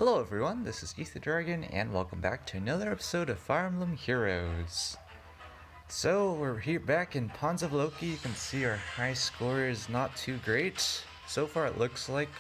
Hello everyone, this is Ethan Dragon, and welcome back to another episode of Fire Emblem Heroes. So, we're here back in Ponds of Loki. You can see our high score is not too great. So far it looks like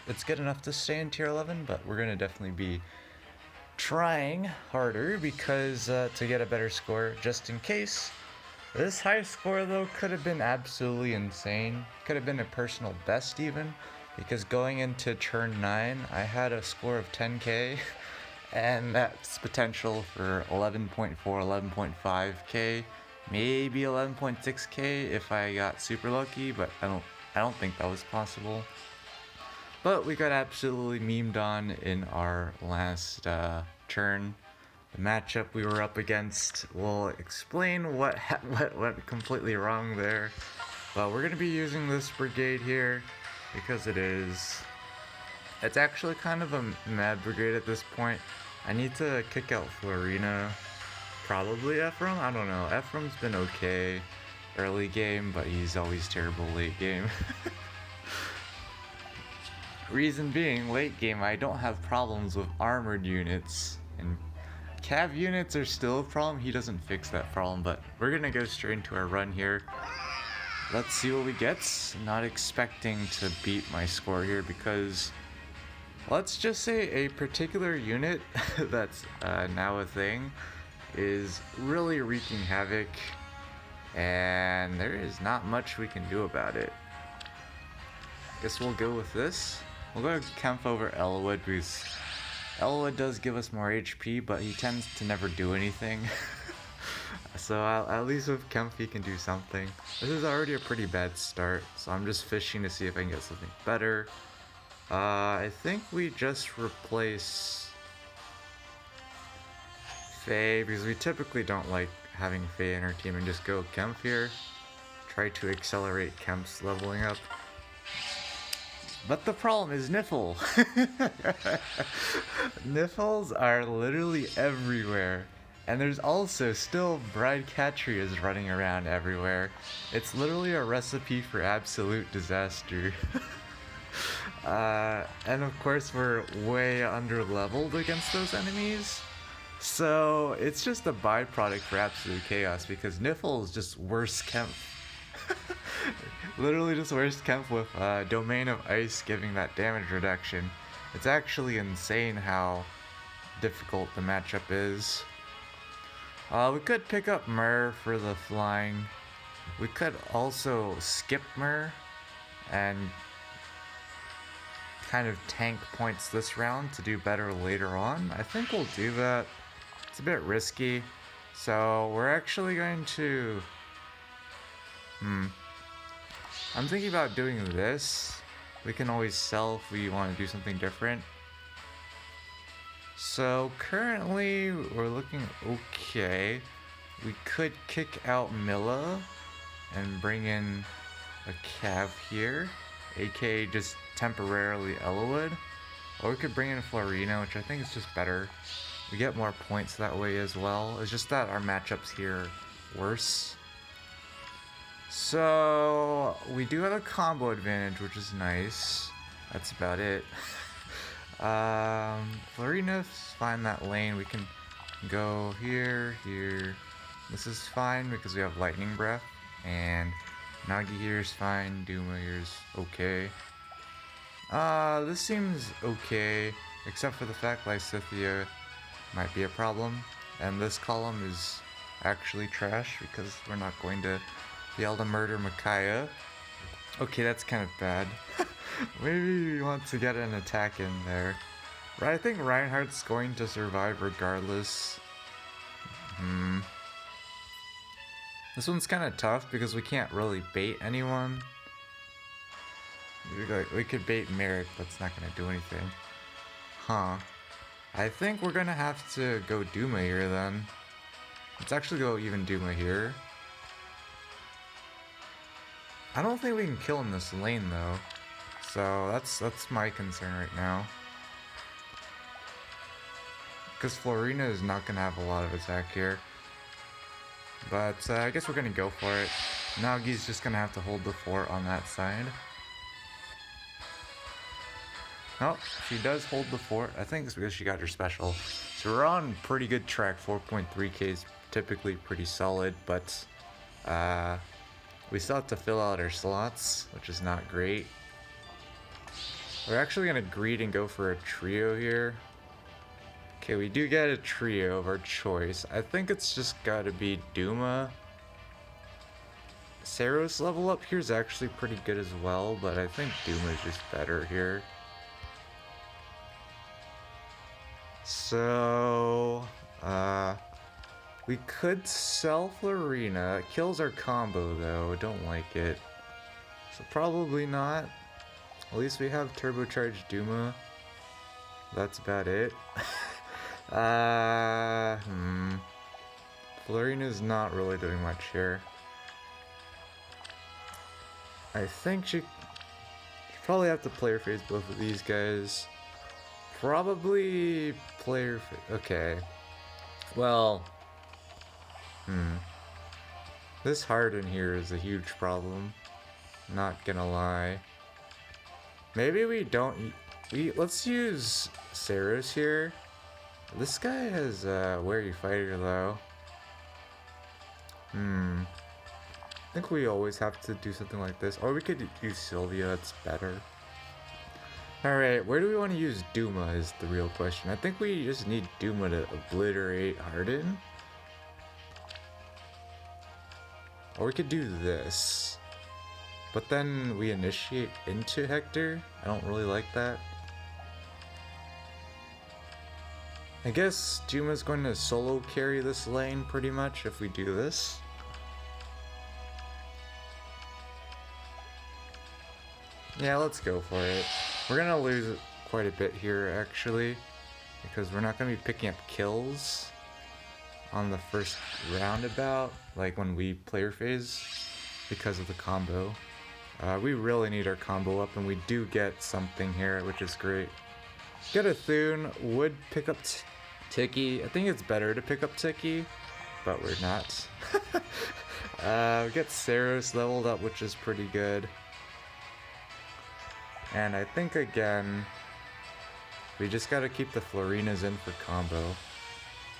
it's good enough to stay in tier 11, but we're going to definitely be trying harder because to get a better score, just in case. This high score though could have been absolutely insane. Could have been a personal best even. Because going into turn 9, I had a score of 10k, and that's potential for 11.4, 11.5k, maybe 11.6k if I got super lucky, but I don't think that was possible. But we got absolutely memed on in our last turn. The matchup we were up against will explain what went completely wrong there. But we're gonna be using this brigade here. Because it's actually kind of a mad brigade at this point. I need to kick out Florina, probably Ephraim, I don't know. Ephraim's been okay early game, but he's always terrible late game. Reason being, late game I don't have problems with armored units, and cav units are still a problem. He doesn't fix that problem, but we're gonna go straight into our run here. Let's see what we get. Not expecting to beat my score here because let's just say a particular unit that's now a thing is really wreaking havoc, and there is not much we can do about it. Guess we'll go with this. We'll go Kemph over Elwood because Elwood does give us more HP, but he tends to never do anything. So at least with Kemph he can do something. This is already a pretty bad start, so I'm just fishing to see if I can get something better. I think we just replace Faye, because we typically don't like having Faye in our team, and just go Kemph here. Try to accelerate Kemph's leveling up. But the problem is Niffle. Niffles are literally everywhere. And there's also still Bride Catrias running around everywhere. It's literally a recipe for absolute disaster. And of course we're way under leveled against those enemies. So it's just a byproduct for absolute chaos because Niffle is just worse Kemph. Literally just worse Kemph with Domain of Ice giving that damage reduction. It's actually insane how difficult the matchup is. We could pick up Myrrh for the flying. We could also skip Myrrh and kind of tank points this round to do better later on. I think we'll do that. It's a bit risky. So we're actually going to... I'm thinking about doing this. We can always sell if we want to do something different. So currently we're looking okay. We could kick out Milla and bring in a cav here, aka just temporarily Elwood. Or we could bring in Florina, which I think is just better. We get more points that way as well. It's just that our matchups here are worse. So we do have a combo advantage, which is nice. That's about it. Florina's fine that lane. We can go here, here. This is fine because we have Lightning Breath. And Nagi here is fine. Duma here's okay. This seems okay, except for the fact Lysithea might be a problem. And this column is actually trash because we're not going to be able to murder Micaiah. Okay, that's kind of bad. Maybe we want to get an attack in there. But I think Reinhardt's going to survive regardless. This one's kind of tough because we can't really bait anyone. We could bait Merrick, but it's not going to do anything. Huh. I think we're going to have to go Duma here then. Let's actually go even Duma here. I don't think we can kill in this lane though. So that's my concern right now. Because Florina is not going to have a lot of attack here. But I guess we're going to go for it. Nagi's just going to have to hold the fort on that side. Oh, she does hold the fort. I think it's because she got her special. So we're on pretty good track. 4.3k is typically pretty solid, but we still have to fill out our slots, which is not great. We're actually going to greed and go for a trio here. Okay, we do get a trio of our choice. I think it's just got to be Duma. Saros level up here is actually pretty good as well, but I think Duma is just better here. So, we could sell Florina. It kills our combo though, don't like it. So probably not. At least we have turbocharged Duma. That's about it. Florina's not really doing much here. I think she probably have to player phase both of these guys. Probably player phase. Okay. Well, this Harden here is a huge problem. Not gonna lie. Maybe we don't. Let's use Saros here. This guy has wary fighter though. I think we always have to do something like this. Or we could use Sylvia, that's better. Alright, where do we want to use Duma is the real question. I think we just need Duma to obliterate Harden. Or we could do this. But then we initiate into Hector. I don't really like that. I guess Duma's going to solo carry this lane pretty much if we do this. Yeah, let's go for it. We're gonna lose quite a bit here actually, because we're not gonna be picking up kills on the first roundabout, like when we player phase, because of the combo. We really need our combo up, and we do get something here, which is great. Get a Thune, would pick up Tiki. I think it's better to pick up Tiki, but we're not. We get Saros leveled up, which is pretty good. And I think again, we just gotta keep the Florinas in for combo.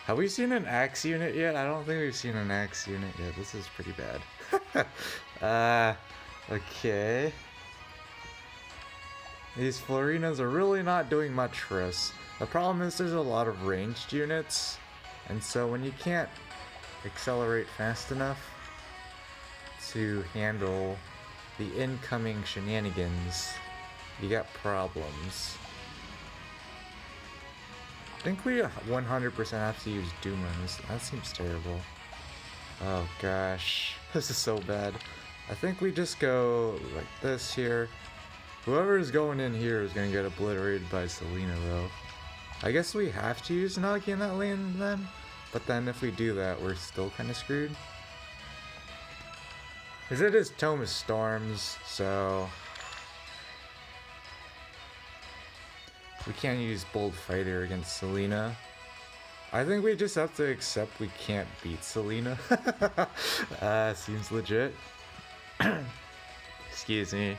Have we seen an Axe unit yet? I don't think we've seen an Axe unit yet. This is pretty bad. Okay. These Florinas are really not doing much for us. The problem is there's a lot of ranged units, and so when you can't accelerate fast enough to handle the incoming shenanigans, you got problems. I think we 100% have to use Duma. That seems terrible. Oh gosh, this is so bad. I think we just go like this here. Whoever is going in here is gonna get obliterated by Selena though. I guess we have to use Nagi in that lane then, but then if we do that, we're still kind of screwed. Because it is Tome of Storms, so we can't use Bold Fighter against Selena. I think we just have to accept we can't beat Selena. Seems legit. Excuse me.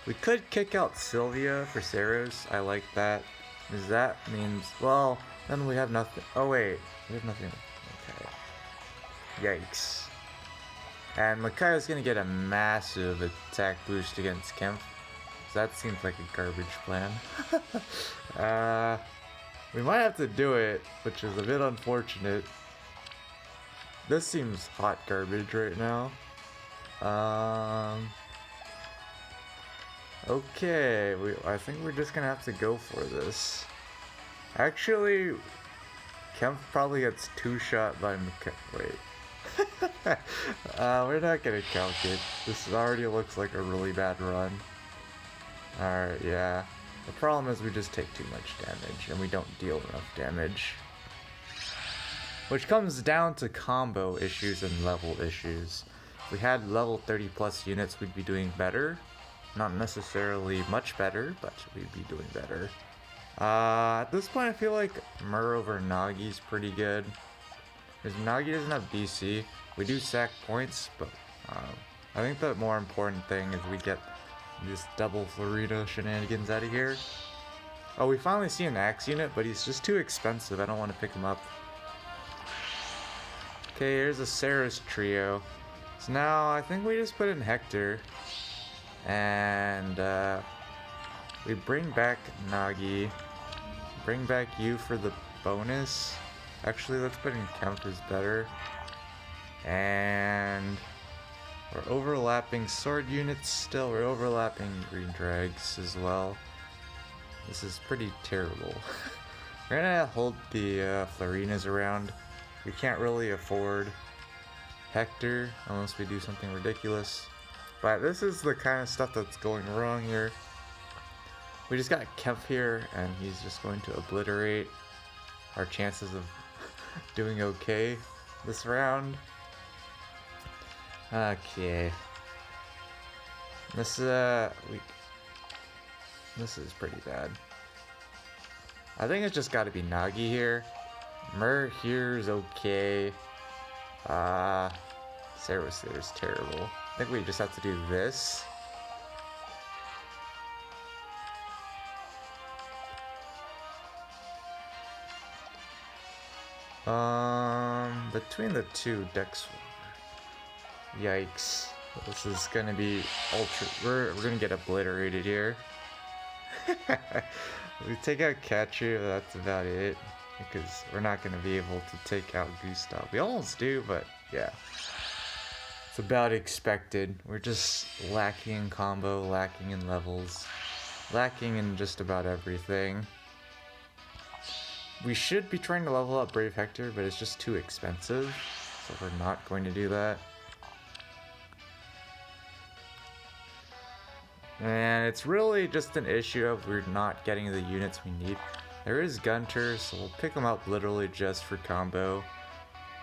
We could kick out Sylvia for Saros. I like that. Because that means, well, then we have nothing. Oh wait, we have nothing. Okay. Yikes. And Makaya's gonna get a massive attack boost against Kemp. So that seems like a garbage plan. We might have to do it, which is a bit unfortunate. This seems hot garbage right now. Okay, I think we're just gonna have to go for this. Actually, Kemp probably gets two-shot by wait. We're not gonna count it. This already looks like a really bad run. Alright, yeah. The problem is we just take too much damage, and we don't deal enough damage. Which comes down to combo issues and level issues. If we had level 30 plus units, we'd be doing better. Not necessarily much better, but we'd be doing better. At this point I feel like Mur over Nagi's pretty good. Because Nagi doesn't have BC. We do sack points, but I think the more important thing is we get This double Florida shenanigans out of here. Oh, we finally see an axe unit, but he's just too expensive. I don't want to pick him up. Okay, here's a Sarah's trio. So now I think we just put in Hector. And we bring back Nagi. Bring back you for the bonus. Actually, let's put in Countess better. And we're overlapping sword units still. We're overlapping green drags as well. This is pretty terrible. We're gonna hold the Florinas around. We can't really afford Hector unless we do something ridiculous. But this is the kind of stuff that's going wrong here. We just got Kemp here, and he's just going to obliterate our chances of doing okay this round. Okay. This is pretty bad. I think it's just got to be Nagi here. Mur here's okay. Saros there's terrible. I think we just have to do this. Between the two decks. Yikes. This is gonna be ultra. We're gonna get obliterated here. We take out Catcher, that's about it. Because we're not gonna be able to take out Gustav. We almost do, but yeah. It's about expected. We're just lacking in combo, lacking in levels, lacking in just about everything. We should be trying to level up Brave Hector, but it's just too expensive, so we're not going to do that. And it's really just an issue of we're not getting the units we need. There is Gunter, so we'll pick him up literally just for combo.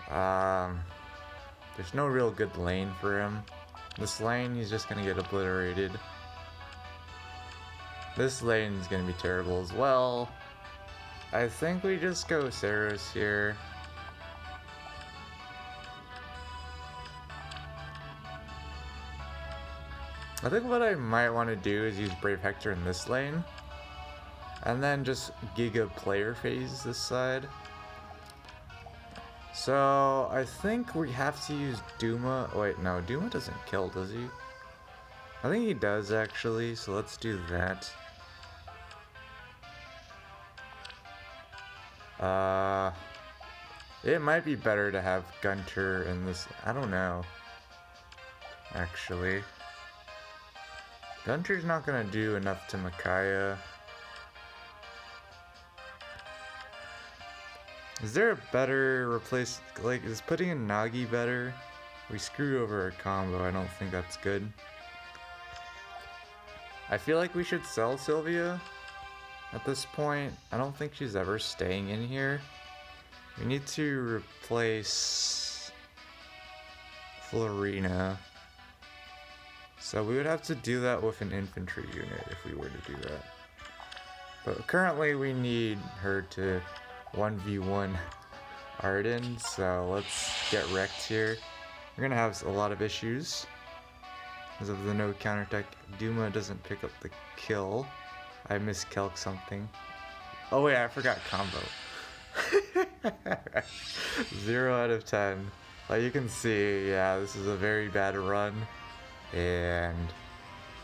There's no real good lane for him. This lane, he's just gonna get obliterated. This lane is gonna be terrible as well. I think we just go Saros here. I think what I might want to do is use Brave Hector in this lane. And then just Giga player phase this side. So I think we have to use Duma. Oh, wait, no, Duma doesn't kill, does he? I think he does actually, so let's do that. It might be better to have Gunter in this. I don't know. Actually. Gunter's not gonna do enough to Micaiah. Is there a better replace? Like, is putting in Nagi better? We screwed over a combo. I don't think that's good. I feel like we should sell Sylvia at this point. I don't think she's ever staying in here. We need to replace Florina. So we would have to do that with an infantry unit if we were to do that. But currently we need her to 1v1 Arden, so let's get wrecked here. We're gonna have a lot of issues because of the no counterattack. Duma doesn't pick up the kill. I miscalc something. Oh wait, I forgot combo. 0 out of 10. Like you can see, yeah, this is a very bad run. And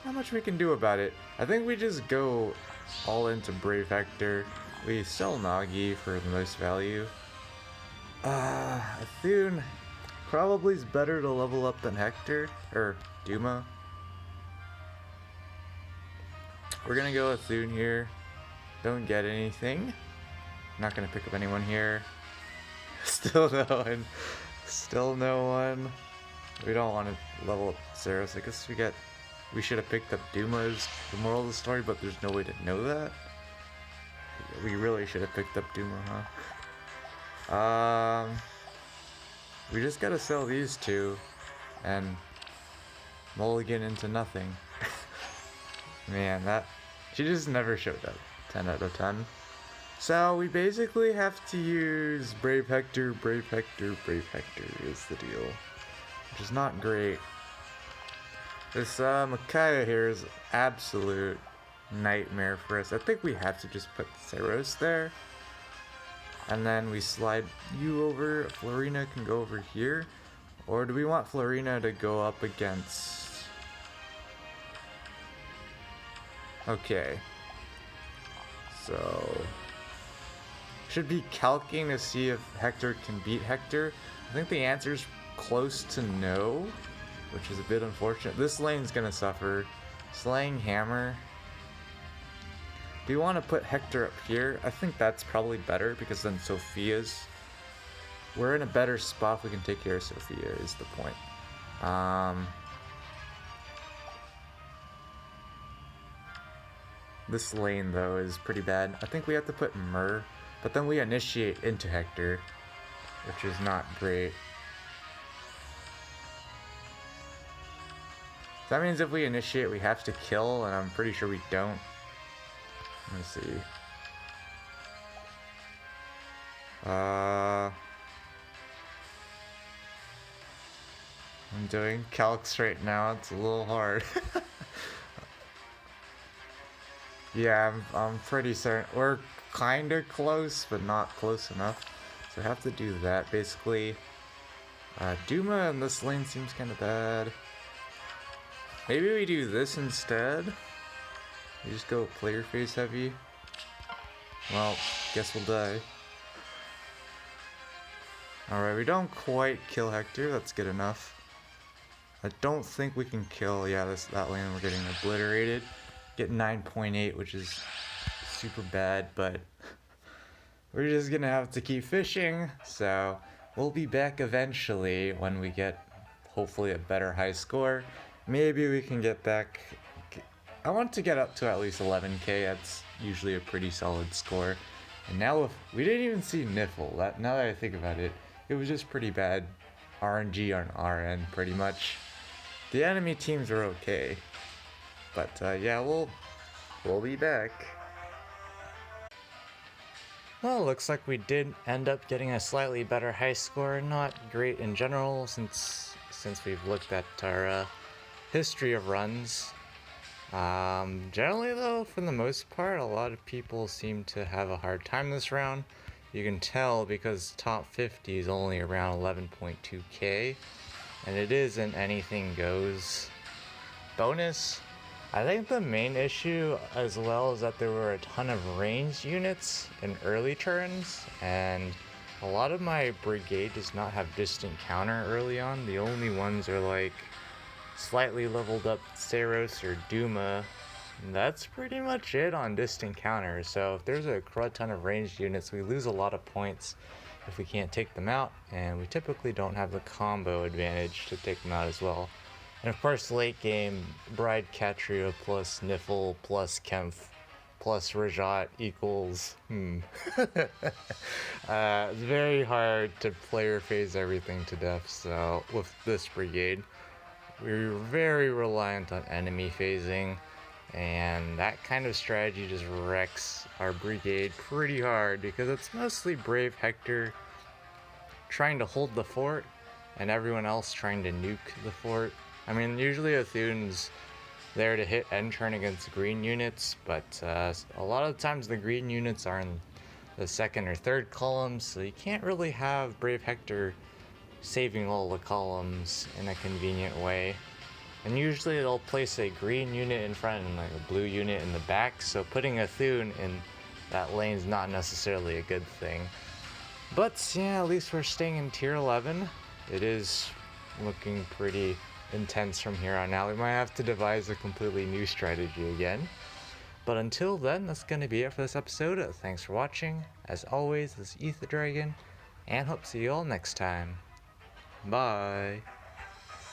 not much we can do about it. I think we just go all into Brave Hector. We sell Nagi for the most value. Athune probably is better to level up than Hector, or Duma. We're gonna go Athune here. Don't get anything. Not gonna pick up anyone here. Still no one. Still no one. We don't want to level up Saros. I guess we should have picked up Duma as the moral of the story, but there's no way to know that. We really should have picked up Duma, huh? We just gotta sell these two and mulligan into nothing. Man, she just never showed up. 10 out of 10. So we basically have to use Brave Hector, Brave Hector, Brave Hector is the deal. Which is not great. This Micaiah here is absolute nightmare for us. I think we have to just put Theros there. And then we slide you over. Florina can go over here. Or do we want Florina to go up against... Okay. So... should be calcing to see if Hector can beat Hector. I think the answer's close to no, which is a bit unfortunate. This lane's gonna suffer. Slaying Hammer. Do you want to put Hector up here? I think that's probably better because then Sophia's... we're in a better spot if we can take care of Sophia, is the point. This lane, though, is pretty bad. I think we have to put Myrrh, but then we initiate into Hector, which is not great. That means if we initiate, we have to kill, and I'm pretty sure we don't. Let me see. I'm doing calcs right now. It's a little hard. Yeah, I'm pretty certain. We're kind of close, but not close enough. So I have to do that, basically. Duma in this lane seems kind of bad. Maybe we do this instead. We just go player phase heavy. Well, guess we'll die. Alright, we don't quite kill Hector. That's good enough. I don't think we can kill... yeah, that lane we're getting obliterated. Get 9.8, which is super bad, but we're just gonna have to keep fishing. So we'll be back eventually when we get hopefully a better high score. Maybe we can get back... I want to get up to at least 11k. That's usually a pretty solid score. And now if we didn't even see Niffle, now that I think about it, it was just pretty bad RNG on our end, pretty much. The enemy teams are okay. But yeah, we'll be back. Well, looks like we did end up getting a slightly better high score. Not great in general since we've looked at our history of runs. Generally though, for the most part, a lot of people seem to have a hard time this round. You can tell because top 50 is only around 11.2k, and it is an anything goes bonus. I think the main issue as well is that there were a ton of ranged units in early turns, and a lot of my brigade does not have distant counter early on. The only ones are like slightly leveled up Theros or Duma. And that's pretty much it on distant counter. So if there's a crud ton of ranged units, we lose a lot of points if we can't take them out, and we typically don't have the combo advantage to take them out as well. And of course, late game, Bride Catria plus Niffle plus Kempf plus Rajat equals it's very hard to player phase everything to death. So with this brigade, we're very reliant on enemy phasing, and that kind of strategy just wrecks our brigade pretty hard because it's mostly Brave Hector trying to hold the fort and everyone else trying to nuke the fort. I mean, usually Athune's there to hit end turn against green units, but a lot of times the green units are in the second or third columns, so you can't really have Brave Hector saving all the columns in a convenient way. And usually they'll place a green unit in front and like a blue unit in the back, so putting Athune in that lane is not necessarily a good thing. But yeah, at least we're staying in tier 11. It is looking pretty intense from here on out. We might have to devise a completely new strategy again. But until then, that's going to be it for this episode. Thanks for watching. As always, this is Ether Dragon, and hope to see you all next time. Bye.